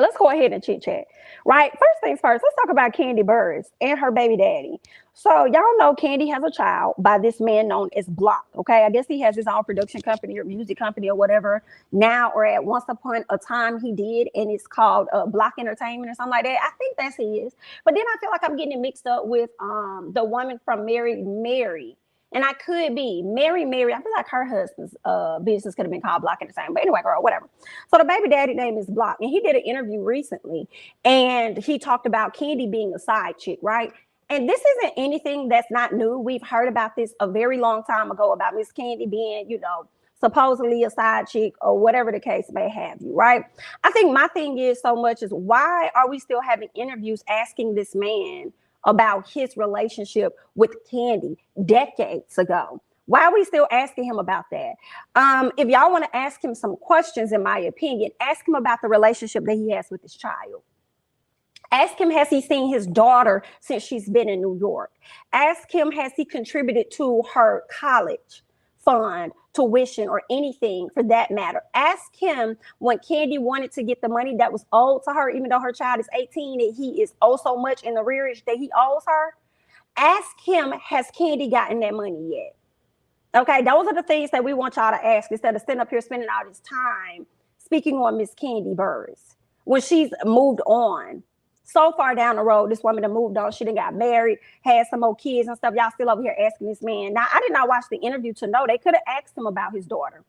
let's go ahead and chit chat. Right. First things first, let's talk about Kandi Burruss and her baby daddy. So y'all know Kandi has a child by this man known as Block. Okay. I guess he has his own production company or music company or whatever now, or at once upon a time he did, and it's called Block Entertainment or something like that. I think that's his. But then I feel like I'm getting it mixed up with the woman from Mary. And I could be Mary. I feel like her husband's business could have been called Block Entertainment. But anyway, girl, whatever. So the baby daddy name is Block. And he did an interview recently. And he talked about Kandi being a side chick, right? And this isn't anything that's not new. We've heard about this a very long time ago about Miss Kandi being, supposedly a side chick or whatever the case may have you, right? I think my thing is so much is why are we still having interviews asking this man about his relationship with Kandi decades ago? Why are we still asking him about that? If y'all want to ask him some questions, in my opinion, ask him about the relationship that he has with his child. Ask him, has he seen his daughter since she's been in New York? Ask him, has he contributed to her college fund, tuition, or anything for that matter? Ask him when Kandi wanted to get the money that was owed to her, even though her child is 18, that he is owed so much in the rearage that he owes her. Ask him, has Kandi gotten that money yet? Okay, those are the things that we want y'all to ask instead of sitting up here spending all this time speaking on Miss Kandi Burruss when she's moved on. So far down the road, this woman that moved on, she done got married, had some more kids and stuff. Y'all still over here asking this man. Now, I did not watch the interview to know. They could have asked him about his daughter.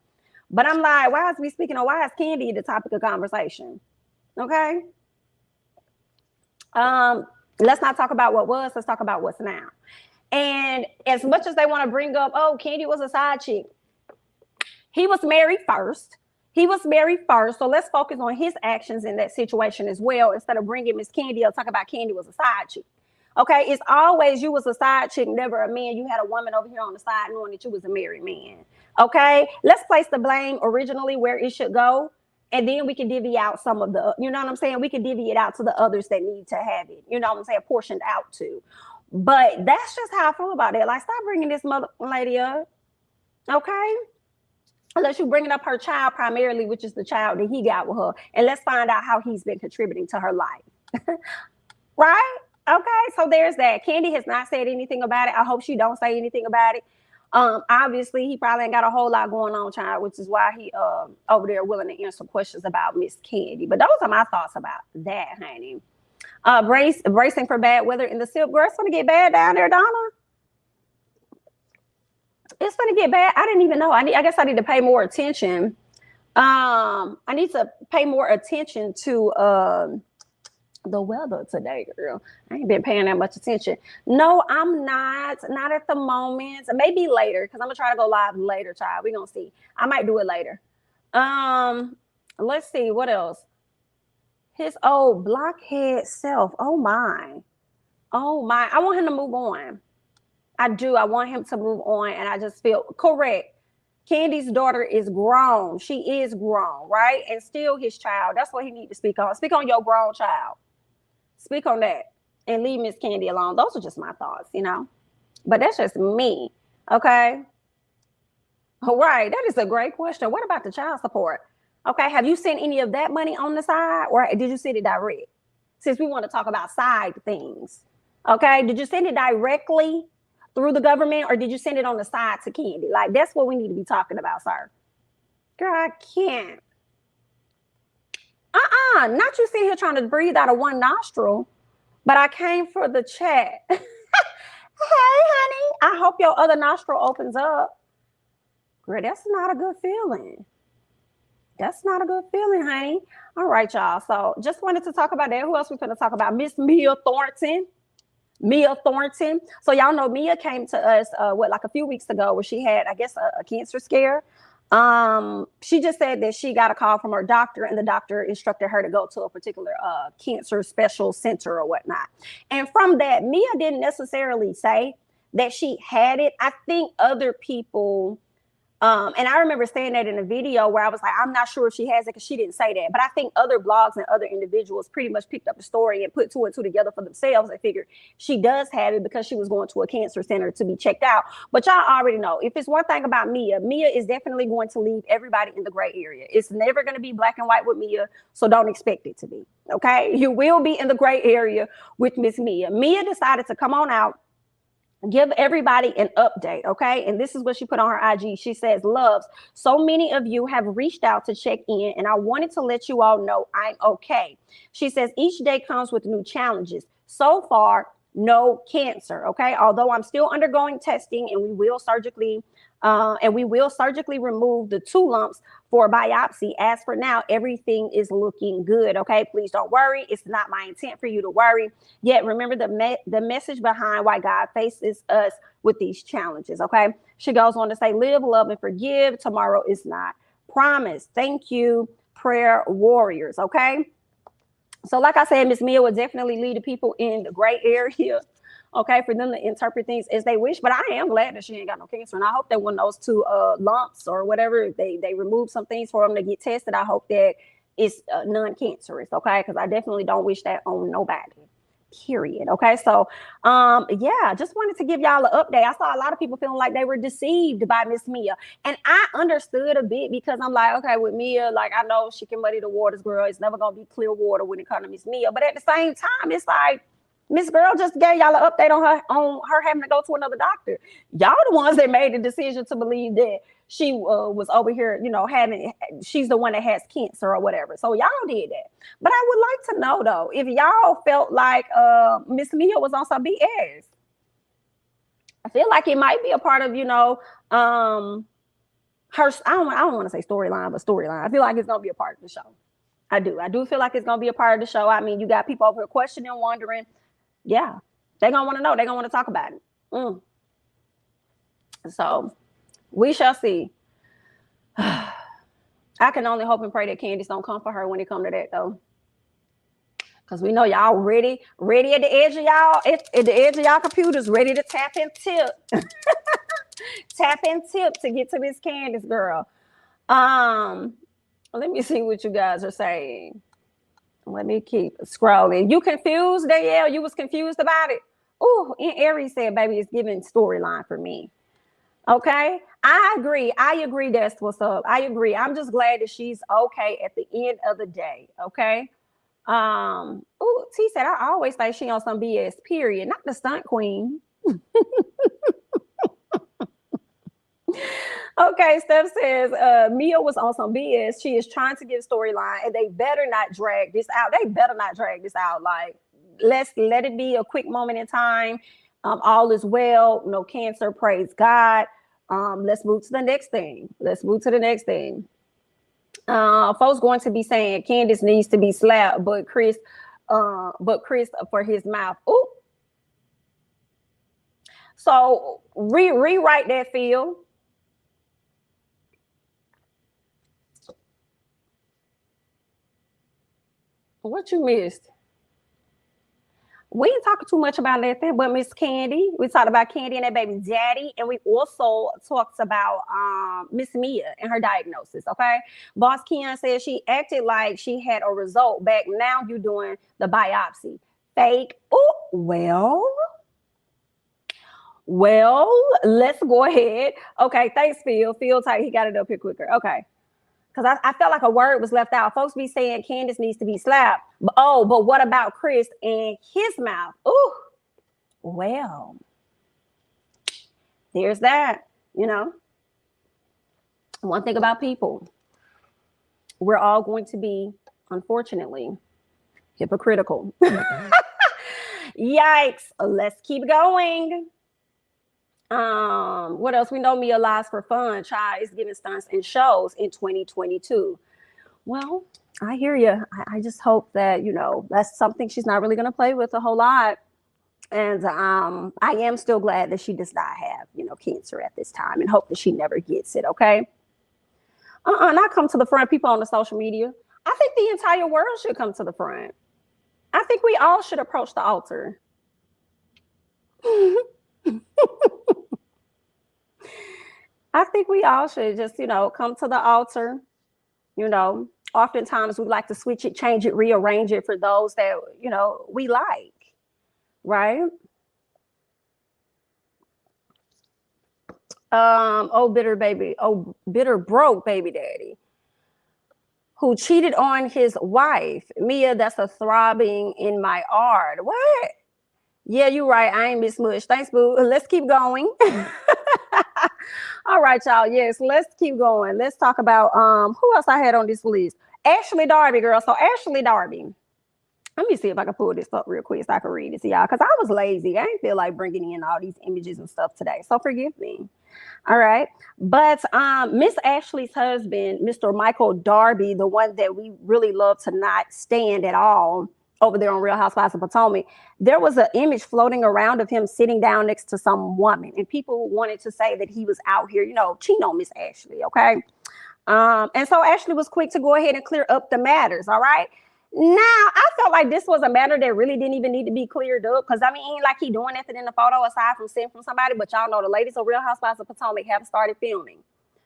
But I'm like, why is we speaking on why is Kandi the topic of conversation? Okay. Let's not talk about what was, let's talk about what's now. And as much as they want to bring up, oh, Kandi was a side chick. He was married first. So let's focus on his actions in that situation as well, instead of bringing Miss Kandi or talk about Kandi was a side chick. Okay, it's always you was a side chick, never a man. You had a woman over here on the side knowing that you was a married man. Okay, let's place the blame originally where it should go, and then we can divvy out some of the, you know what I'm saying? We can divvy it out to the others that need to have it, you know what I'm saying, portioned out to. But that's just how I feel about it. Like, stop bringing this mother lady up, okay? Unless you're bringing up her child primarily, which is the child that he got with her. And let's find out how he's been contributing to her life. Right? Okay, so there's that. Kandi has not said anything about it. I hope she don't say anything about it. Obviously, he probably ain't got a whole lot going on, child, which is why he over there willing to answer questions about Miss Kandi. But those are my thoughts about that, honey. Bracing for bad weather in the silk. Girl, it's going to get bad down there, Donna. It's going to get bad. I didn't even know. I guess I need to pay more attention. I need to pay more attention to the weather today, girl. I ain't been paying that much attention. No, I'm not at the moment. Maybe later, because I'm gonna try to go live later, child. We're gonna see. I might do it later. Let's see what else. His old blockhead self. Oh my. I want him to move on. I do. I want him to move on, and I just feel correct. Kandi's daughter is grown. She is grown, right? And still his child. That's what he needs to speak on. Speak on your grown child. Speak on that and leave Miss Kandi alone. Those are just my thoughts, you know. But that's just me, okay? All right, that is a great question. What about the child support? Okay, have you sent any of that money on the side, or did you send it direct? Since we want to talk about side things, okay? Did you send it directly through the government, or did you send it on the side to Kandi? Like, that's what we need to be talking about, sir. Girl, I can't. Not you sitting here trying to breathe out of one nostril, but I came for the chat. Hey, honey, I hope your other nostril opens up. Girl, that's not a good feeling. That's not a good feeling, honey. All right, y'all. So just wanted to talk about that. Who else we going to talk about? Miss Mia Thornton. So y'all know Mia came to us, like a few weeks ago, where she had, I guess, a cancer scare. She just said that she got a call from her doctor, and the doctor instructed her to go to a particular cancer special center or whatnot. And from that, Mia didn't necessarily say that she had it. I think other people And I remember saying that in a video where I was like, I'm not sure if she has it because she didn't say that. But I think other blogs and other individuals pretty much picked up the story and put two and two together for themselves and figured she does have it because she was going to a cancer center to be checked out. But y'all already know, if it's one thing about Mia, Mia is definitely going to leave everybody in the gray area. It's never going to be black and white with Mia, so don't expect it to be. Okay? You will be in the gray area with Miss Mia. Mia decided to come on out, give everybody an update, okay? And this is what she put on her IG. She says, loves, so many of you have reached out to check in, and I wanted to let you all know I'm okay. She says, each day comes with new challenges. So far, no cancer, okay? Although I'm still undergoing testing, and we will surgically remove the 2 lumps for a biopsy. As for now, everything is looking good, okay? Please don't worry. It's not my intent for you to worry. Yet remember the message behind why God faces us with these challenges, okay? She goes on to say, live, love, and forgive. Tomorrow is not promised. Thank you, prayer warriors, okay? So like I said, Miss Mia would definitely lead the people in the gray area, okay, for them to interpret things as they wish. But I am glad that she ain't got no cancer. And I hope that when those 2 lumps or whatever, they remove some things for them to get tested, I hope that it's non-cancerous, okay? Because I definitely don't wish that on nobody, period, okay? So, yeah, just wanted to give y'all an update. I saw a lot of people feeling like they were deceived by Miss Mia. And I understood a bit because I'm like, okay, with Mia, like, I know she can muddy the waters, girl. It's never going to be clear water when it comes to Miss Mia. But at the same time, it's like, Miss Girl just gave y'all an update on her having to go to another doctor. Y'all the ones that made the decision to believe that she was over here, you know, she's the one that has cancer or whatever. So y'all did that. But I would like to know though, if y'all felt like Miss Mia was on some BS. I feel like it might be a part of, you know, her. I don't want to say storyline, but storyline. I feel like it's gonna be a part of the show. I do feel like it's gonna be a part of the show. I mean, you got people over here questioning, wondering. Yeah, they're going to want to know. They're going to want to talk about it. So we shall see. I can only hope and pray that Candace don't come for her when it comes to that, though. Because we know y'all ready at the edge of y'all, at the edge of y'all computers, ready to tap and tip. Tap and tip to get to Miss Candace, girl. Let me see what you guys are saying. Let me keep scrolling. You confused, Danielle? You was confused about it? Oh, and Aries said, baby, it's giving storyline for me. Okay? I agree. That's what's up. I agree. I'm just glad that she's okay at the end of the day. Okay? T said, I always think she on some BS, period. Not the stunt queen. Okay, Steph says Mia was on some BS. She is trying to give storyline, and they better not drag this out. Like, let it be a quick moment in time. All is well. No cancer. Praise God. Let's move to the next thing. Folks going to be saying Candace needs to be slapped, but Chris for his mouth. Ooh. So rewrite that, Phil. What you missed? We ain't talking too much about that, but Miss Kandi. We talked about Kandi and that baby daddy, and we also talked about Miss Mia and her diagnosis. Okay, Boss Keon said she acted like she had a result back. Now you doing the biopsy. Fake. Oh, well, let's go ahead. Okay, thanks, Phil. Phil tight. He got it up here quicker. Okay. Because I felt like a word was left out. Folks be saying Candace needs to be slapped. But what about Chris and his mouth? Ooh, well, there's that, you know. One thing about people, we're all going to be, unfortunately, hypocritical. Yikes. Let's keep going. What else? We know Mia lies for fun. Child is giving stunts and shows in 2022. Well, I hear you. I just hope that, you know, that's something she's not really going to play with a whole lot. And I am still glad that she does not have, you know, cancer at this time, and hope that she never gets it. Okay. Not come to the front. People on the social media. I think the entire world should come to the front. I think we all should approach the altar. I think we all should just, come to the altar. Oftentimes we like to switch it, change it, rearrange it for those that, we like, right? Bitter broke baby daddy who cheated on his wife. Mia, that's a throbbing in my art. What? Yeah, you're right. I ain't Miss Mush. Thanks, boo. Let's keep going. All right, y'all. Yes, let's keep going. Let's talk about who else I had on this list. Ashley Darby, girl. So Ashley Darby. Let me see if I can pull this up real quick so I can read it to y'all, because I was lazy. I didn't feel like bringing in all these images and stuff today. So forgive me. All right. But Miss Ashley's husband, Mr. Michael Darby, the one that we really love to not stand at all over there on Real Housewives of Potomac, there was an image floating around of him sitting down next to some woman. And people wanted to say that he was out here, cheating on Miss Ashley. Okay. And so Ashley was quick to go ahead and clear up the matters. All right. Now, I felt like this was a matter that really didn't even need to be cleared up, because ain't like he doing nothing in the photo aside from sitting from somebody. But y'all know the ladies of Real Housewives of Potomac have started filming.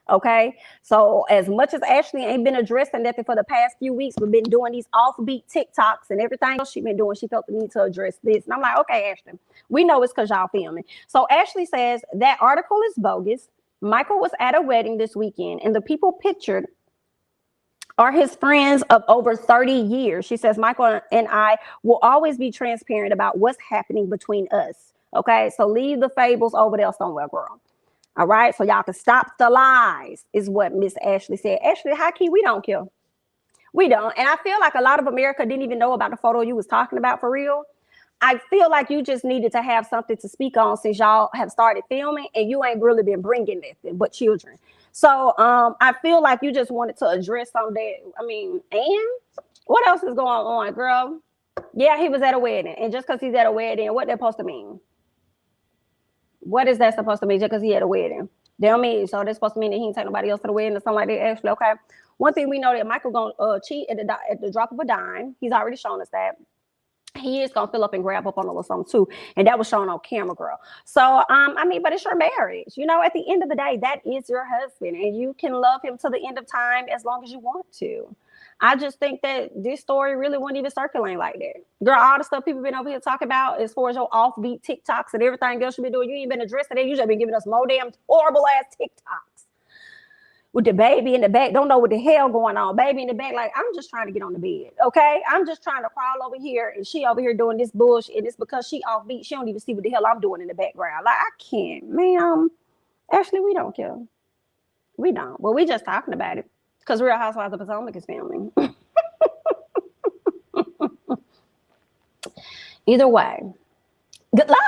Okay, so as much as Ashley ain't been addressing nothing for the past few weeks, we've been doing these offbeat TikToks and everything else she's been doing. She felt the need to address this. And I'm like, okay, Ashley, we know it's because y'all filming. So Ashley says that article is bogus. Michael was at a wedding this weekend, and the people pictured are his friends of over 30 years. She says, Michael and I will always be transparent about what's happening between us. Okay, so leave the fables over there somewhere, girl. All right, so y'all can stop the lies, is what Miss Ashley said. Ashley, high key, we don't care. We don't. And I feel like a lot of America didn't even know about the photo you was talking about, for real. I feel like you just needed to have something to speak on since y'all have started filming, and you ain't really been bringing nothing but children. So I feel like you just wanted to address some of that. And what else is going on, girl? Yeah, he was at a wedding. And just because he's at a wedding, what that supposed to mean? What is that supposed to mean just because he had a wedding? They don't mean, so that's supposed to mean that he ain't take nobody else to the wedding or something like that. Actually, okay. One thing we know that Michael gonna cheat at the drop of a dime. He's already shown us that. He is gonna fill up and grab up on a little something too, and that was shown on camera, girl. So but it's your marriage. At the end of the day, that is your husband, and you can love him to the end of time as long as you want to. I just think that this story really wasn't even circulating like that. Girl, all the stuff people been over here talking about as far as your offbeat TikToks and everything else you been doing, you ain't been addressing it. You just been giving us more damn horrible ass TikToks with the baby in the back. Don't know what the hell going on. Baby in the back, like, I'm just trying to get on the bed, okay? I'm just trying to crawl over here, and she over here doing this bullshit, and it's because she offbeat. She don't even see what the hell I'm doing in the background. Like, I can't, ma'am. Actually, we don't care. We don't. Well, we just talking about it because Real Housewives of Potomac is filming. Either way, good luck.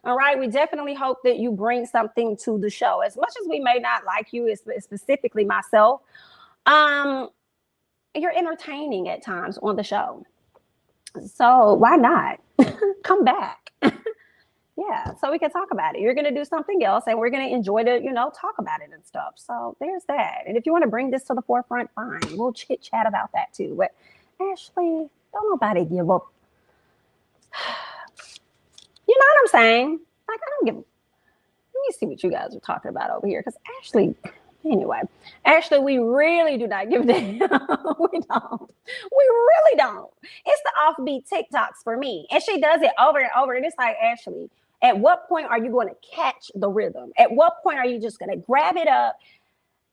All right. We definitely hope that you bring something to the show. As much as we may not like you, specifically myself, you're entertaining at times on the show. So why not come back? Yeah, so we can talk about it. You're going to do something else, and we're going to enjoy to, talk about it and stuff. So there's that. And if you want to bring this to the forefront, fine. We'll chit chat about that too. But Ashley, don't nobody give up. You know what I'm saying? Like, I don't give. Let me see what you guys are talking about over here. Because Ashley, anyway, Ashley, we really do not give a damn. We don't. We really don't. It's the offbeat TikToks for me. And she does it over and over. And it's like, Ashley, at what point are you going to catch the rhythm? At what point are you just going to grab it up?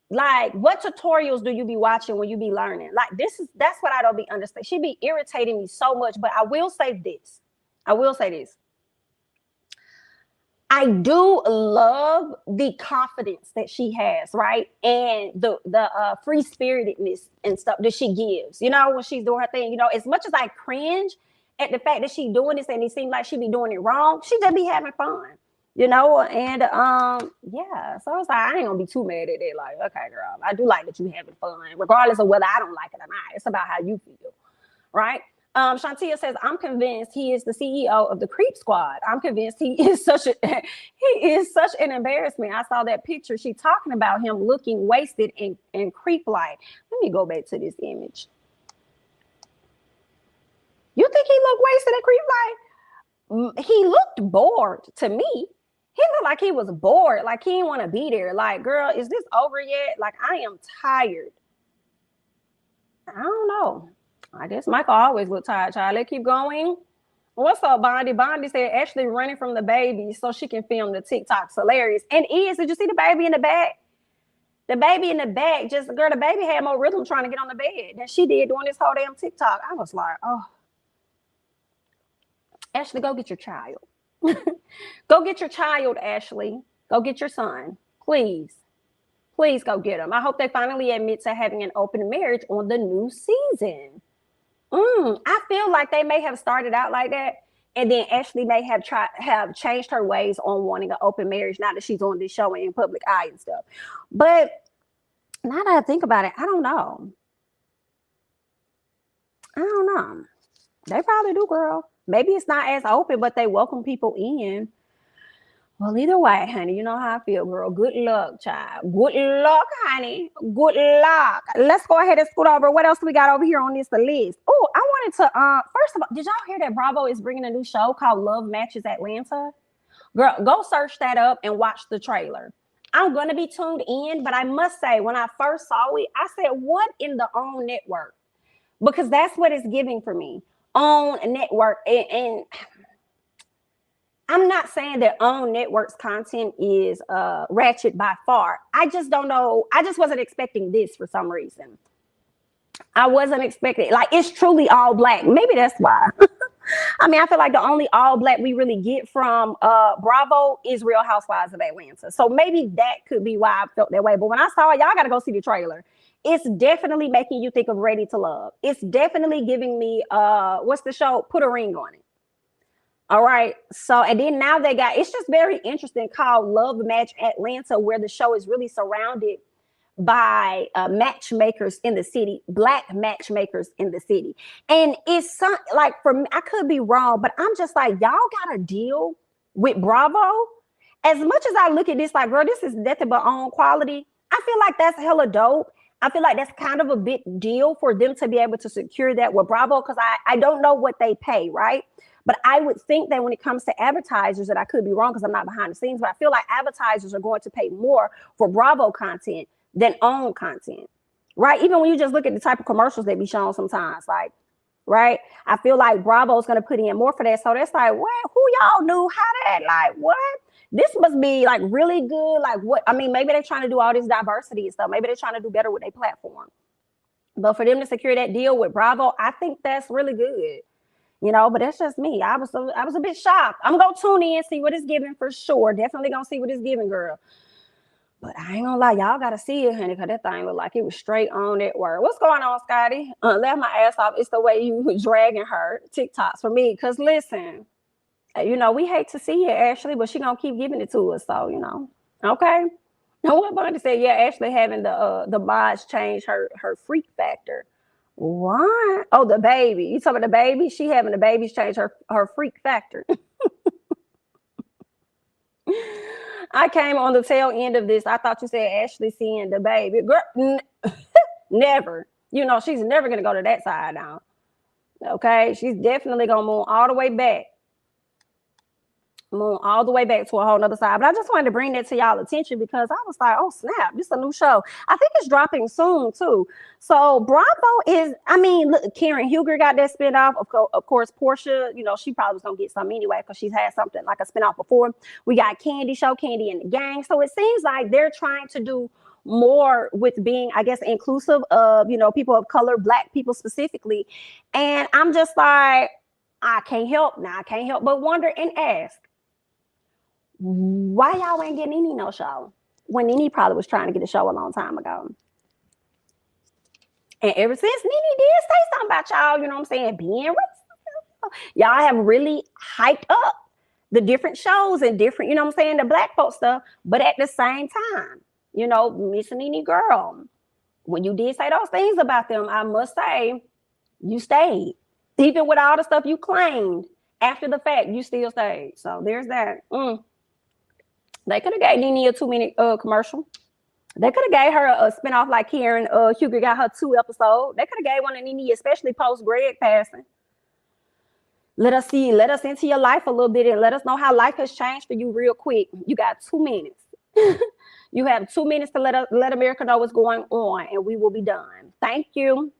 Like, what tutorials do you be watching when you be learning? Like, that's what I don't be understanding. She be irritating me so much. But I will say this. I do love the confidence that she has, right? And the free-spiritedness and stuff that she gives, when she's doing her thing. As much as I cringe at the fact that she's doing this and it seems like she be doing it wrong, she just be having fun, and yeah. So it's like, I ain't gonna be too mad at it. Like, okay, girl, I do like that you having fun, regardless of whether I don't like it or not. It's about how you feel, right? Shantia says, I'm convinced he is the CEO of the Creep Squad. I'm convinced he is such an embarrassment. I saw that picture. She talking about him looking wasted and creep-like. Let me go back to this image. You think he looked wasted and creep-like? He looked bored to me. He looked like he was bored, like he didn't want to be there. Like, girl, is this over yet? Like, I am tired. I don't know. I guess Michael always look tired, child. Let's keep going. What's up, Bondi? Bondi said Ashley running from the baby so she can film the TikToks. Hilarious. And did you see the baby in the back? The baby in the back, just, girl, the baby had more rhythm trying to get on the bed than she did doing this whole damn TikTok. I was like, oh. Ashley, go get your child. Go get your child, Ashley. Go get your son. Please. Please go get him. I hope they finally admit to having an open marriage on the new season. I feel like they may have started out like that, and then Ashley may have changed her ways on wanting an open marriage now that she's on this show and in public eye and stuff. But now that I think about it, I don't know. They probably do, girl. Maybe it's not as open, but they welcome people in. Well, either way, honey, you know how I feel, girl. Good luck, child. Good luck, honey. Good luck. Let's go ahead and scoot over. What else do we got over here on this list? Oh, I wanted to, first of all, did y'all hear that Bravo is bringing a new show called Love Matches Atlanta? Girl, go search that up and watch the trailer. I'm going to be tuned in, but I must say, when I first saw it, I said, what in the OWN network? Because that's what it's giving for me. OWN network. And I'm not saying that OWN network's content is ratchet by far. I just don't know. I just wasn't expecting this for some reason. I wasn't expecting, like, it's truly all black. Maybe that's why. I mean, I feel like the only all black we really get from Bravo is Real Housewives of Atlanta. So maybe that could be why I felt that way. But when I saw it, y'all got to go see the trailer. It's definitely making you think of Ready to Love. It's definitely giving me, what's the show? Put a Ring on it. All right. So, and then now they got, it's just very interesting, called Love Match Atlanta, where the show is really surrounded by matchmakers in the city, black matchmakers in the city. And it's some, like, for me, I could be wrong, but I'm just like, y'all got to deal with Bravo. As much as I look at this, like, girl, this is nothing but OWN quality. I feel like that's hella dope. I feel like that's kind of a big deal for them to be able to secure that with Bravo, because I don't know what they pay, right? But I would think that when it comes to advertisers, that I could be wrong because I'm not behind the scenes, but I feel like advertisers are going to pay more for Bravo content than OWN content, right? Even when you just look at the type of commercials they be shown sometimes, like, right? I feel like Bravo's going to put in more for that. So that's like, what? Who y'all knew how that? Like, what? This must be like really good. Like, what? I mean, maybe they're trying to do all this diversity and stuff. Maybe they're trying to do better with their platform. But for them to secure that deal with Bravo, I think that's really good. You know, but that's just me. I was a bit shocked. I'm gonna tune in, see what it's giving for sure. Definitely gonna see what it's giving, girl. But I ain't gonna lie, y'all gotta see it, honey, because that thing looked like it was straight on that word. What's going on, Scotty? Laugh my ass off. It's the way you dragging her TikToks for me. Because listen, you know, we hate to see it, Ashley, but she gonna keep giving it to us. So, you know, okay. Now, what Bundy said, yeah, Ashley having the mods change her freak factor. What? Oh, the baby. You talking about the baby? She having the babies change her freak factor. I came on the tail end of this. I thought you said Ashley seeing the baby. Girl, never. You know, she's never going to go to that side now. Okay? She's definitely going to move all the way back. Move all the way back to a whole nother side. But I just wanted to bring that to y'all attention because I was like, oh, snap. This is a new show. I think it's dropping soon, too. So Bravo is, I mean, look, Karen Huger got that spinoff. Of course, Portia, you know, she probably was going to get some anyway because she's had something like a spinoff before. We got Kandi show, Kandi and the Gang. So it seems like they're trying to do more with being, I guess, inclusive of, you know, people of color, Black people specifically. And I'm just like, I can't help but wonder and ask, why y'all ain't getting NeNe no show? When NeNe probably was trying to get a show a long time ago. And ever since NeNe did say something about y'all, you know what I'm saying, being racist, y'all have really hyped up the different shows and different, you know what I'm saying, the Black folk stuff. But at the same time, you know, Miss NeNe girl, when you did say those things about them, I must say, you stayed. Even with all the stuff you claimed after the fact, you still stayed. So there's that. They could have gave NeNe a 2-minute commercial. They could have gave her a spinoff like Karen Huger got her 2 episodes. They could have gave one to NeNe, especially post Greg passing. Let us into your life a little bit and let us know how life has changed for you real quick. You got 2 minutes. You have 2 minutes to let America know what's going on, and we will be done. Thank you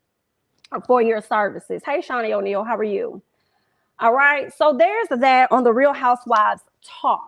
for your services. Hey, Shawnee O'Neal, how are you? All right. So there's that on the Real Housewives talk.